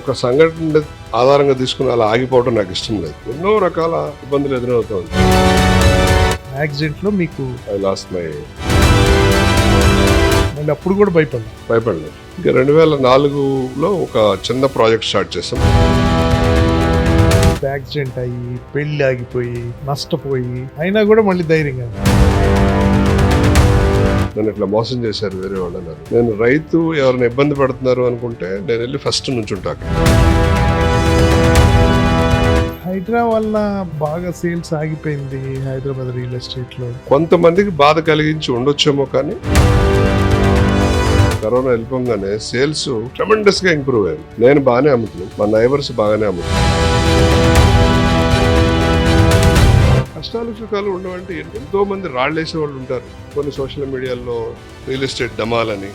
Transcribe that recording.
ఒక సంఘటన ఆధారంగా తీసుకుని అలా ఆగిపోవడం నాకు ఇష్టం లేదు. ఎన్నో రకాల ఇబ్బందులు ఎదురవుతుంది. యాక్సిడెంట్ లో మీకు ఐ లాస్ట్ మై మళ్ళీ అప్పుడు కూడా భయపడలేదు. ఇంకా 2004లో ఒక చిన్న ప్రాజెక్ట్ స్టార్ట్ చేసాం. యాక్సిడెంట్ అయ్యి పెళ్లి ఆగిపోయి నష్టపోయి అయినా కూడా మళ్ళీ ధైర్యంగా నన్ను ఇట్లా మోసం చేశారు వేరే వాళ్ళు అన్నారు. నేను రైతు ఎవరైనా ఇబ్బంది పడుతున్నారు అనుకుంటే నేను వెళ్ళి ఫస్ట్ నుంచుంటా. హైదరాబాద్ వల్ల బాగా సేల్స్ ఆగిపోయింది హైదరాబాద్ రియల్ ఎస్టేట్ లో. కొంతమందికి బాధ కలిగించి ఉండొచ్చేమో, కానీ కరోనా వెళ్ళిపోగానే సేల్స్ ట్రెమెండస్ గా ఇంప్రూవ్ అయ్యాయి. నేను బాగానే అమ్ముతున్నాను, మా నైబర్స్ బాగానే అమ్ముతున్నాను. కష్టాలు సుఖాలు ఉండవంటే ఎంతో మంది రాళ్ళేసే వాళ్ళు ఉంటారు. కొన్ని సోషల్ మీడియాలో రియల్ ఎస్టేట్ డమాలని